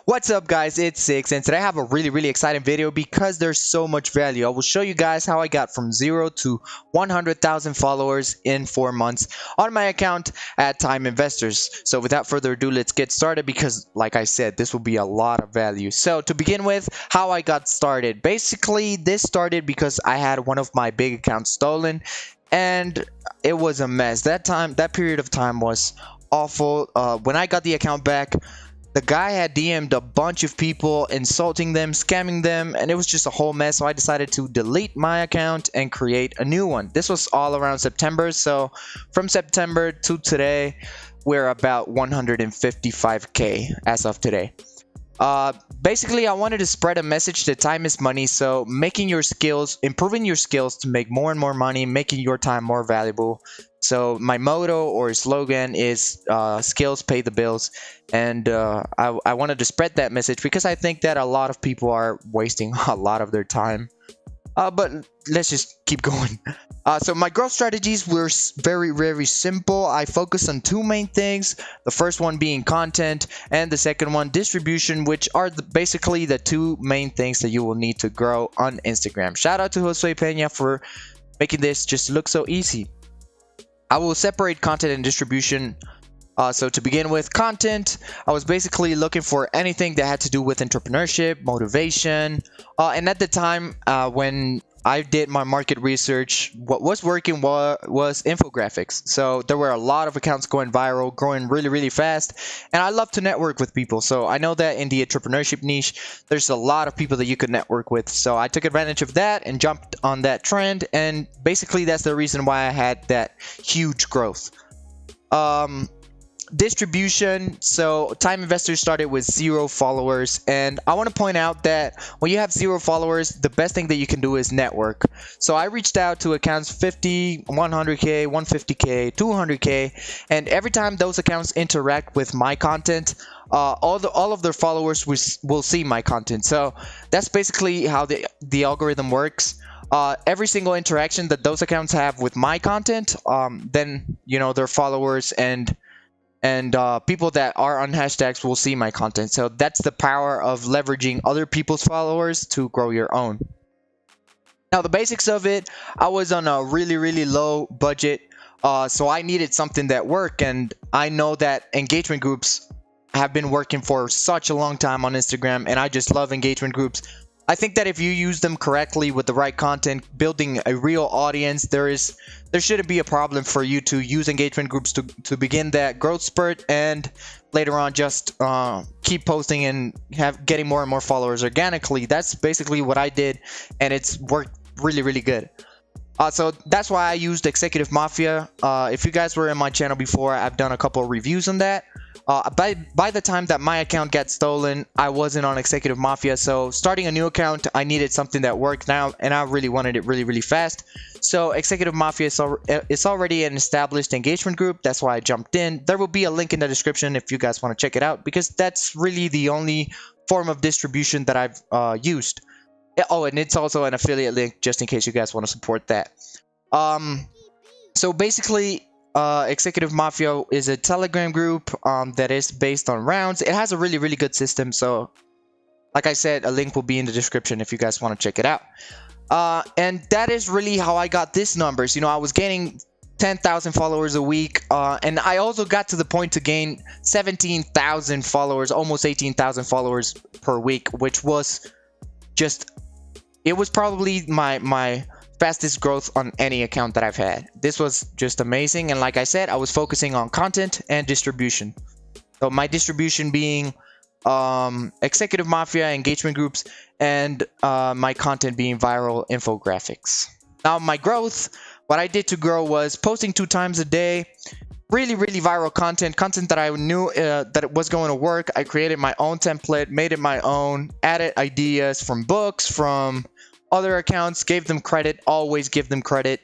What's up guys, it's Six, and today I have a really exciting video because there's so much value. I will show you guys how I got from 0 to 100,000 followers in 4 months on my account at Time Investors. So without further ado, let's get started because like I said, this will be a lot of value. So to begin with, how I got started. Basically, this started because I had one of my big accounts stolen and it was a mess. That period of time was awful. When I got the account back, the guy had DM'd a bunch of people, insulting them, scamming them, and it was just a whole mess. So I decided to delete my account and create a new one. This was all around September. So from September to today, we're about 155K as of today. Basically, I wanted to spread a message that time is money. So improving your skills to make more and more money, making your time more valuable. So my motto or slogan is skills pay the bills, and I wanted to spread that message because I think that a lot of people are wasting a lot of their time. But let's just keep going. So my growth strategies were very simple. I focused on two main things. The first one being content, and the second one distribution, which are basically the two main things that you will need to grow on Instagram. Shout out to Josue Peña for making this just look so easy. I will separate content and distribution. So to begin with, content, I was basically looking for anything that had to do with entrepreneurship, motivation, and at the time when I did my market research, what was working was infographics. So there were a lot of accounts going viral, growing really fast, and I love to network with people. So I know that in the entrepreneurship niche, there's a lot of people that you could network with. So I took advantage of that and jumped on that trend, and basically that's the reason why I had that huge growth. Distribution, so Time Investors started with 0 followers, and I want to point out that when you have 0 followers, the best thing that you can do is network. So I reached out to accounts 50, 100k, 150k, 200k, and every time those accounts interact with my content, all of their followers will see my content. So that's basically how the algorithm works. Every single interaction that those accounts have with my content, then their followers and people that are on hashtags will see my content. So that's the power of leveraging other people's followers to grow your own. Now the basics of it, I was on a really low budget, so I needed something that worked, and I know that engagement groups have been working for such a long time on Instagram, and I just love engagement groups. I think that if you use them correctly with the right content, building a real audience, there shouldn't be a problem for you to use engagement groups to begin that growth spurt, and later on just keep posting and getting more and more followers organically. That's basically what I did, and it's worked really good. So that's why I used Executive Mafia. If you guys were in my channel before, I've done a couple of reviews on that. By the time that my account got stolen, I wasn't on Executive Mafia, so starting a new account, I needed something that worked now, and I really wanted it really fast. So Executive Mafia is already an established engagement group. That's why I jumped in. There will be a link in the description if you guys want to check it out, because that's really the only form of distribution that I've used. Oh, and it's also an affiliate link just in case you guys want to support that. So basically, Executive Mafia is a Telegram group that is based on rounds. It has a really good system. So like I said, a link will be in the description if you guys want to check it out. And that is really how I got these numbers. I was gaining 10,000 followers a week, and I also got to the point to gain 17,000 followers, almost 18,000 followers per week, which was it was probably my fastest growth on any account that I've had. This was just amazing, and like I said, I was focusing on content and distribution. So my distribution being Executive Mafia, engagement groups, and my content being viral infographics. Now my growth, what I did to grow was posting 2 times a day, really viral content that I knew that it was going to work. I created my own template, made it my own, added ideas from books, from other accounts, gave them credit, always give them credit.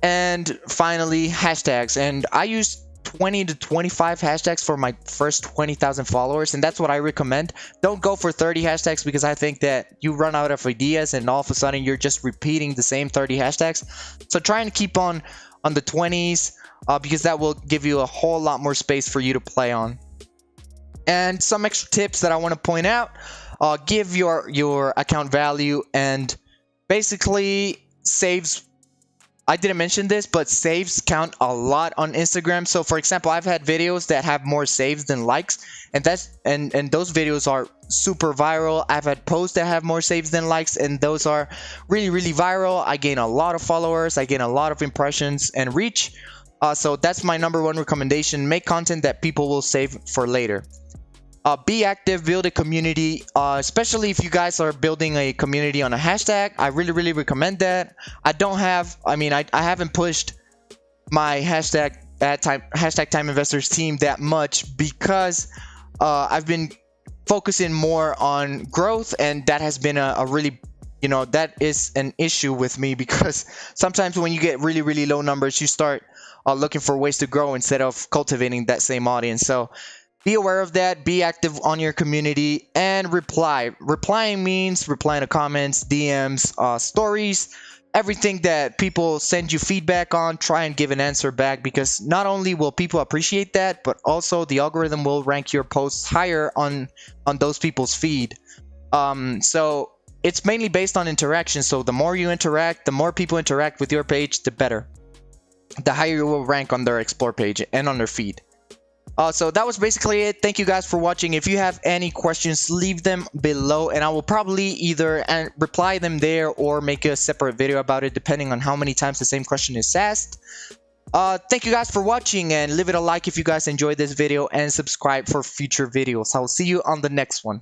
And finally, hashtags. And I used 20 to 25 hashtags for my first 20,000 followers, and that's what I recommend. Don't go for 30 hashtags because I think that you run out of ideas and all of a sudden you're just repeating the same 30 hashtags. So try and keep on the 20s because that will give you a whole lot more space for you to play on. And some extra tips that I want to point out: give your account value, and basically saves. I didn't mention this, but saves count a lot on Instagram. So for example, I've had videos that have more saves than likes, and those videos are super viral. I've had posts that have more saves than likes, and those are really viral. I gain a lot of followers, I gain a lot of impressions and reach. So that's my number one recommendation: make content that people will save for later. Be active, build a community, especially if you guys are building a community on a hashtag. I really recommend that. I haven't pushed my hashtag time investors team that much, because I've been focusing more on growth, and that has been a really, that is an issue with me, because sometimes when you get really low numbers, you start looking for ways to grow instead of cultivating that same audience. So be aware of that, be active on your community, and reply. Replying means replying to comments, DMs, stories, everything that people send you feedback on. Try and give an answer back, because not only will people appreciate that, but also the algorithm will rank your posts higher on those people's feed. So it's mainly based on interaction. So the more you interact, the more people interact with your page, the better. The higher you will rank on their explore page and on their feed. So that was basically it. Thank you guys for watching. If you have any questions, leave them below, and I will probably either reply them there or make a separate video about it, depending on how many times the same question is asked. Thank you guys for watching, and leave it a like if you guys enjoyed this video, and subscribe for future videos. I will see you on the next one.